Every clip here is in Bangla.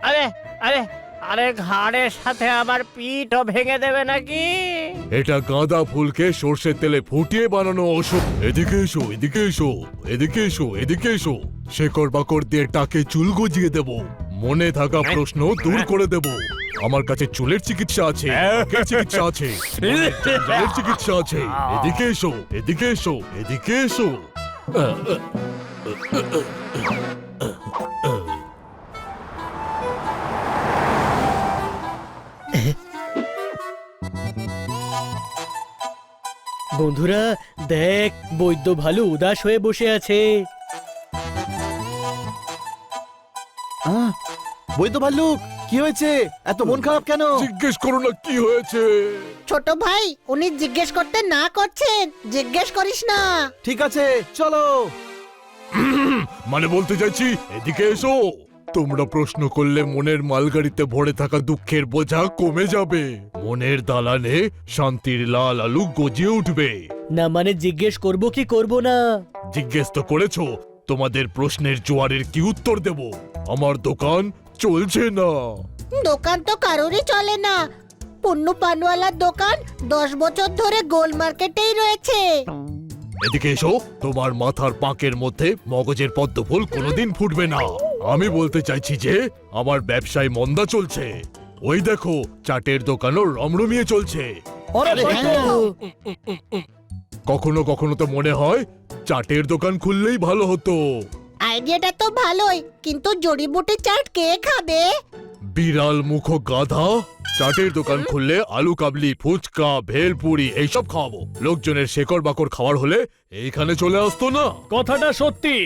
আরে আরে আরে ঘাড়ের সাথে আমার পিঠও ভেঙে দেবে নাকি? এটা গাঁদা ফুলকে সর্ষের তেলে ফুটিয়ে বানানো ওষুধ। এদিকে এসো, এদিকে এসো, এদিকে এসো, এদিকে এসো। শেকড় বাকড় দিয়ে টাকে চুল গজিয়ে দেব, মনে থাকা প্রশ্ন দূর করে দেব। আমার কাছে চুলের চিকিৎসা আছে, ত্বকের চিকিৎসা আছে, জলের চিকিৎসা আছে। এদিকে এসো, এদিকে এসো, এদিকে এসো। বন্ধুরা দেখ, বৈদ্য ভালু উদাস হয়ে বসে আছে। বৈদ্য ভাল্লুক, কি হয়েছে? এত মন খারাপ কেন? জিজ্ঞেস করো না কি হয়েছে। ছোট ভাই, উনি জিজ্ঞেস করতে না করছেন, জিজ্ঞেস করিস না। ঠিক আছে, চলো। মানে বলতে চাইছি, এদিকে এসো। তোমরা প্রশ্ন করলে মনের মালগাড়িতে ভরে থাকা দুঃখের বোঝা কমে যাবে, মনের দালানে শান্তির লাল আলু গজিয়ে উঠবে। না মানে জিজ্ঞেস করব কি করব না? জিজ্ঞেস তো করেছো, তোমাদের প্রশ্নের জোয়ারের কি উত্তর দেব? আমার দোকান চলছে না। দোকান তো কারোরই চলে না। পুন্নু পানওয়ালার দোকান 10 বছর ধরে গোল মার্কেটেই রয়েছে। এদিকে এসো। তোমার মাথার পাঁকের মধ্যে মগজের পদ্মফুল কোনোদিন ফুটবে না। আমি বলতে চাইছি যে আমার ব্যবসায় মন্দা চলছে। ওই দেখো, চাটের দোকানও রমরমিয়ে চলছে। আরে বৈদ্য! কখনো কখনো তো মনে হয় চাটের দোকান খুললেই ভালো হতো। আইডিয়াটা তো ভালোই, কিন্তু জড়িবুটি চাট কে খাবে? বিড়াল মুখ গাধা। চাটের দোকান খুললে আলু কাবলি, ফুচকা, ভেলপুরি এইসব খাওয়াবো। লোকজনের শেকড় বাকড় খাওয়ার হলে এইখানে চলে আসতো না। কথাটা সত্যি।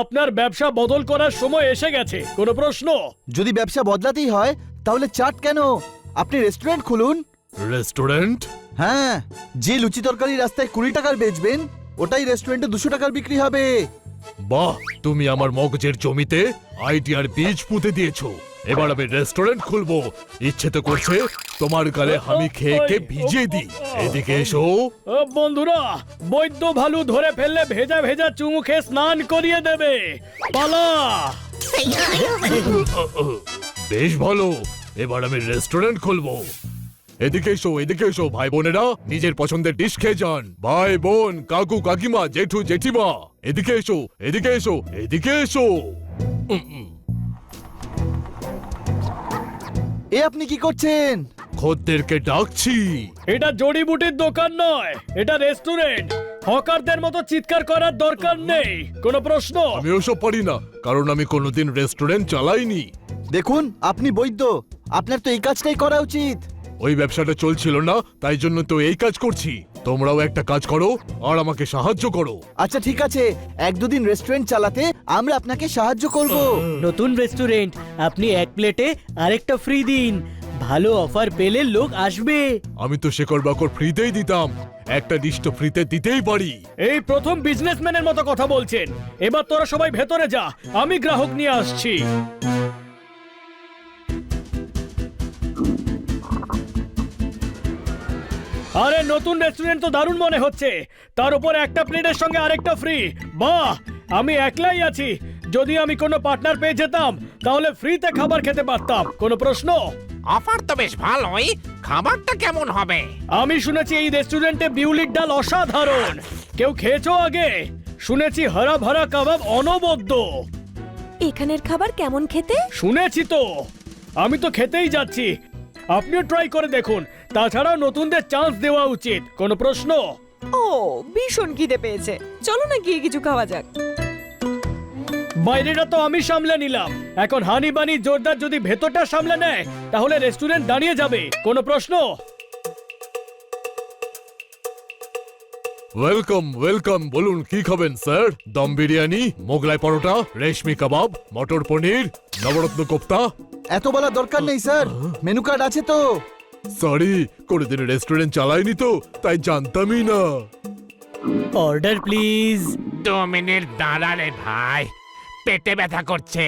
আপনার ব্যবসা বদল করার সময় এসে গেছে। কোনো প্রশ্ন? যদি ব্যবসা বদলাতেই হয় তাহলে চাট কেন, আপনি রেস্টুরেন্ট খুলুন। রেস্টুরেন্ট? হ্যাঁ, যে লুচি তরকারি রাস্তায় 20 টাকার বেচবেন, ওটাই রেস্টুরেন্টে 200 টাকার বিক্রি হবে। বাহ, তুমি আমার মগজের জমিতে আইডিয়ার বীজ পুঁতে দিয়েছো। এবার আমি রেস্টুরেন্ট খুলবো। ইচ্ছে তো করছে তোমার গালে আমি খেয়ে ভিজিয়ে দিই। এদিকে এসো। বন্ধুরা, বৈদ্য ভালু ধরে ফেললে ভেজা ভেজা চুমু খেয়ে স্নান করিয়ে দেবে। পালা! বেশ ভালো, এবার আমি রেস্টুরেন্ট খুলবো। এদিকে এসো, এদিকে এসো ভাই বোনেরা, নিজের পছন্দের ডিশ খেয়ে যান। ভাই বোন, কাকু কাকিমা, জেঠু জেঠিমা, এদিকে এসো, এদিকে এসো, এদিকে এসো। এ আপনি কি করছেন? খদ্দেরকে ডাকছি। এটা জড়িবুটির দোকান নয়, এটা রেস্টুরেন্ট। হকারদের মতো চিৎকার করার দরকার নেই। কোনো প্রশ্ন? আমি ওসব পারি না, কারণ আমি কোনোদিন রেস্টুরেন্ট চালাইনি। দেখুন, আপনি বৈদ্য, আপনার তো এই কাজটাই করা উচিত। ওই ব্যবসাটা চলছিল না, তাই জন্য তো এই কাজ করছি। তোমরাও একটা কাজ করো আর আমাকে সাহায্য করো। আচ্ছা ঠিক আছে, 1-2 দিন রেস্টুরেন্ট চালাতে আমরা আপনাকে সাহায্য করব। নতুন রেস্টুরেন্ট, আপনি এক প্লেটে আরেকটা ফ্রি দিন। ভালো অফার পেলে লোক আসবে। আমি তো শেকড় বাকড় ফ্রিতেই দিতাম, একটা ডিশ তো ফ্রিতে দিতেই পারি। এই প্রথম বিজনেসম্যানের মতো কথা বলছেন। এবার তোরা সবাই ভেতরে যা, আমি গ্রাহক নিয়ে আসছি। আরে নতুন রেস্টুরেন্ট তো দারুণ মনে হচ্ছে। তার উপর একটা প্লেটের সঙ্গে আরেকটা ফ্রি। বাহ, আমি একলাই আছি। যদি আমি কোনো পার্টনার পেয়ে যেতাম তাহলে ফ্রিতে খাবার খেতে পারতাম। কোনো প্রশ্ন? অফার তো বেশ ভালোই, খাবারটা কেমন হবে? আমি শুনেছি এই রেস্টুরেন্টে বিউলির ডাল অসাধারণ। কেউ খেয়েছো আগে? শুনেছি হরা ভরা কাবাব অনবদ্য। এখানের খাবার কেমন খেতে? শুনেছি তো, আমি তো খেতেই যাচ্ছি। আপনিও ট্রাই করে দেখুন। তাছাড়াও নতুনদের চান্স দেওয়া উচিত। কোনো প্রশ্ন? ও, ভীষণ খিদে পেয়েছে, চলো না গিয়ে কিছু খাওয়া যাক। বাইরেটা তো আমি সামলে নিলাম, এখন হানি বানি জোরদার যদি ভেতরটা সামলে নেয় তাহলে রেস্টুরেন্ট দাঁড়িয়ে যাবে। কোনো প্রশ্ন? ওয়েলকাম ওয়েলকাম, বলুন কি খাবেন স্যার? দম বিরিয়ানি, মোগলাই পরোটা, রেশমি কাবাব, মটর পনির, নবরত্ন কোপ্তা। এত বলার দরকার নেই স্যার, মেনু কার্ড আছে তো। সরি, কোনোদিন রেস্টুরেন্ট চালাইনি তো, তাই জানতামই না। Order please. 2 মিনিট দাঁড়া রে ভাই, পেটে ব্যথা করছে।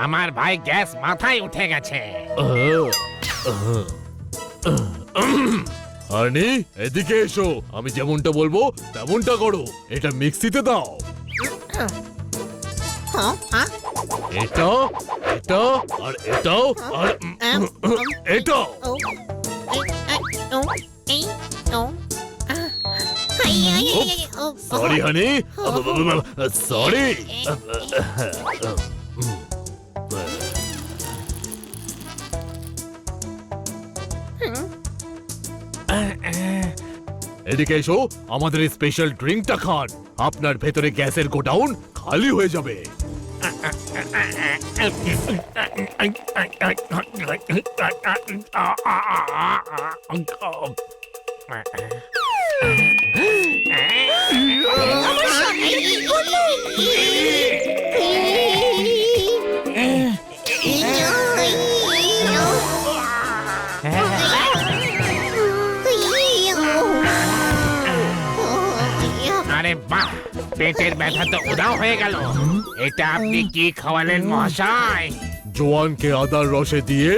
আমার ভাই গ্যাস মাথায় উঠে গেছে। হানি, এদিকে এসো। আমি যেমনটা বলবো তেমনটা করো। এটা মিক্সিতে দাও। এটা এটা আর এটাও আর এটা সরি হানি সরি এদিকে এসো, আমাদের স্পেশাল ড্রিঙ্কটা খান। আপনার ভেতরে গ্যাসের গোডাউন খালি হয়ে যাবে। আরে বাহ, পেটের ব্যথা তো উধাও হয়ে গেল। এটা আপনি কি খাওয়ালেন মহাশয়? জোয়ানকে আদার রসে দিয়ে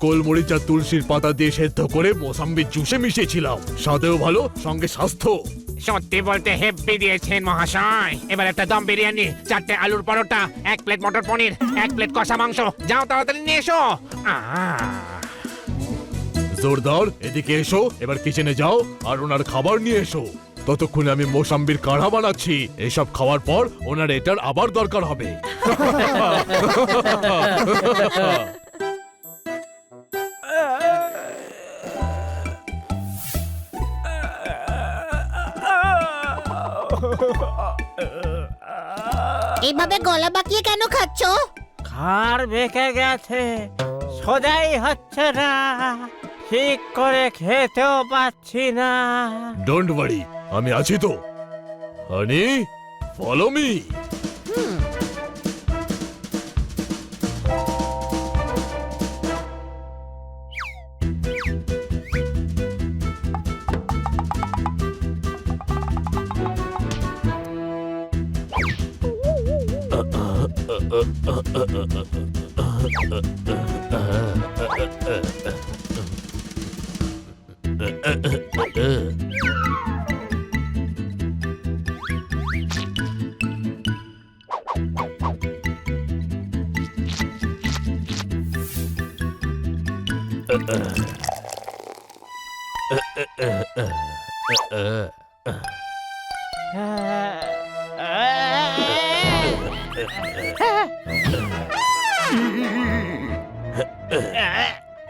গোলমরিচ আর তুলসীর পাতা দিয়ে সেদ্ধ করে মোসাম্বির জুসে মিশিয়েছিলাম। স্বাদেও ভালো, সঙ্গে স্বাস্থ্য। সত্যি বলতে হেব্বি দিয়েছেন মহাশয়। এবার একটা দম বিরিয়ানি, 4টে আলুর পরোটা, 1 প্লেট মটর পনির, 1 প্লেট কষা মাংস। যাও তাড়াতাড়ি নিয়ে এসো। জোরদার, এদিকে এসো। এবার কিচেনে যাও আর ওনার খাবার নিয়ে এসো। ততক্ষণে আমি মোসাম্বির কাঢ়া বানাচ্ছি। এসব খাওয়ার পর ওনার এটার আবার দরকার হবে। এইভাবে গলা বাকিয়ে কেন খাচ্ছ? ঘাড় বেঁকে গেছে, সোজাই হচ্ছে না, ঠিক করে খেতেও পাচ্ছি না। ডোন্ট ওয়ারি, আমি আছি তো। হানি, ফলো মি।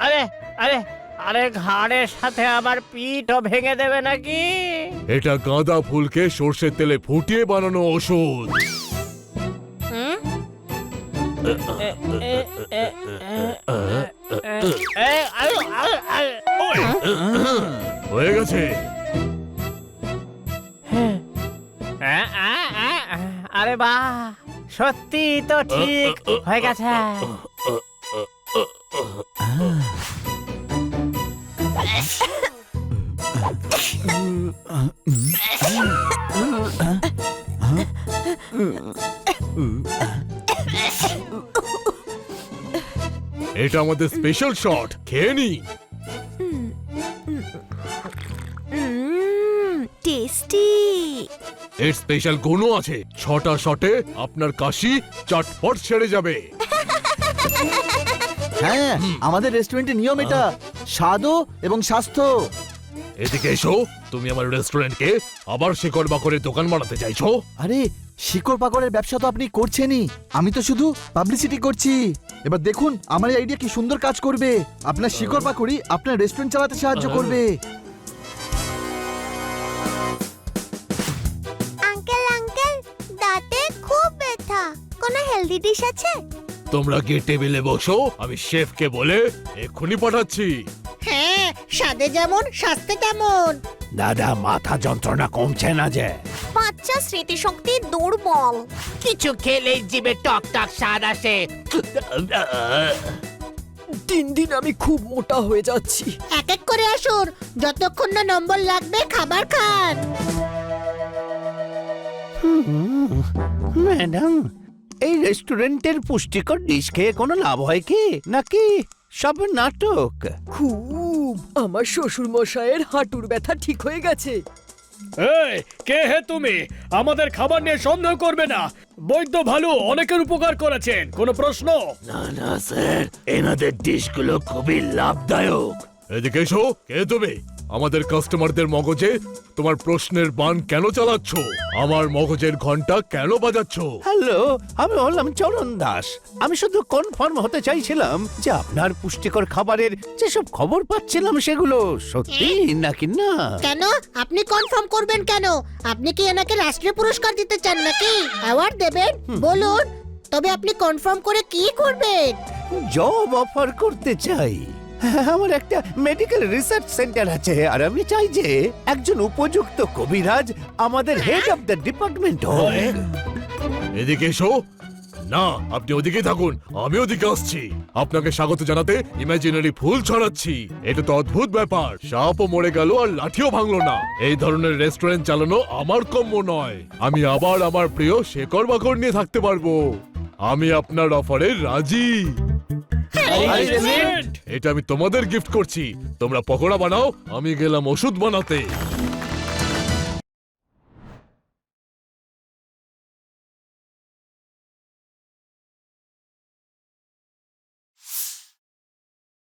আরে আরে আরে, ঘাড়ের সাথে আবার পিঠও ভেঙে দেবে নাকি? এটা গাঁদা ফুলকে সর্ষের তেলে ফুটিয়ে বানানো ওষুধ। হয়ে গেছে। আরে বাহ, সত্যি তো ঠিক হয়ে গেছে। এটা আমাদের স্পেশাল শট, খেয়ে নি। টেস্টি। এর স্পেশাল গুণও আছে। 6টা শটে আপনার কাশি চটপট সেরে যাবে। হ্যাঁ, আমাদের রেস্টুরেন্টের নিয়ম এটা, স্বাদও এবং স্বাস্থ্য। এদিকে এসো। তুমি আমার রেস্টুরেন্টকে আবার শিকড় বাকরের দোকান বানাতে চাইছো? আরে, শিকড় পাকড়ের ব্যবসা তো আপনি করছেনই, আমি তো শুধু পাবলিসিটি করছি। এবার দেখুন আমার এই আইডিয়া কি সুন্দর কাজ করবে। আপনার শিকড় পাকড়ি আপনার রেস্টুরেন্ট চালাতে সাহায্য করবে। আঙ্কেল আঙ্কেল, দাঁতে খুব ব্যথা, কোনো হেলদি ডিশ আছে? তোমরা গিয়ে টেবিলে বসো, আমি শেফকে বলে এক্ষুনি পাঠাচ্ছি। হ্যাঁ, স্বাদে যেমন স্বাস্থ্যে তেমন। দাদা, মাথা যন্ত্রণা কমছে না যে। বাচ্চা স্মৃতিশক্তি দুর্বল। কিছু খেলেই জিভে টক টক স্বাদ আসে। দিন দিন আমি খুব মোটা হয়ে যাচ্ছি। এক এক করে আসুন, যতক্ষণ না নম্বর লাগবে খাবার খান। ম্যাডাম, এই রেস্টুরেন্টের পুষ্টিকর ডিশ খেয়ে কোনো লাভ হয় কি, নাকি সব নাটক? খুব, আমার শ্বশুর মশাইয়ের হাঁটুর ব্যথা ঠিক হয়ে গেছে। এই কে হে তুমি? আমাদের খাবার নিয়ে সন্দেহ করবে না। বৈদ্য ভালু অনেকের উপকার করেছেন, কোনো প্রশ্ন? না না স্যার, এনাদের ডিশগুলো খুবই লাভদায়ক। এদিকে এসো। কে তুমি? আমাদের কাস্টমারদের মগজে তোমার প্রশ্নের বান কেন চালাচ্ছ? আমার মগজের ঘন্টা কেন বাজাচ্ছ? হ্যালো, আমি হলাম চরণ দাস। আমি শুধু কনফার্ম হতে চাইছিলাম যে আপনার পুষ্টিকর খাবারের যেসব খবর পাচ্ছিলাম সেগুলো সত্যি নাকি না। কেন আপনি কনফার্ম করবেন কেন? আপনি কি এনাকে রাষ্ট্রীয় পুরস্কার দিতে চান নাকি? অ্যাওয়ার্ড দেবেন? বলুন, তবে আপনি কনফার্ম করে কি করবেন? জব অফার করতে চাই। আমার একটা মেডিকেল রিসার্চ সেন্টার আছে, আর আমি চাই যে একজন উপযুক্ত কবিরাজ আমাদের হেড অফ দ্য ডিপার্টমেন্ট হয়। এদিকে এসো। না, আপনি ওদিকে থাকুন, আমি ওদিকে আসছি। আপনাকে স্বাগত জানাতে ইমাজিনারি ফুল ছড়াচ্ছি। এটা তো অদ্ভুত ব্যাপার। সাপও মরে গেল আর লাঠিও ভাঙলো না। এই ধরনের রেস্টুরেন্ট চালানো আমার কম্য নয়। আমি আবার আমার প্রিয় শেকড় বাকড় নিয়ে থাকতে পারবো। আমি আপনার অফারে রাজি। Excellent! এটা আমি তোমাদের গিফট করছি। তোমরা পকোড়া বানাও, আমি গেলাম ওষুধ বানাতে।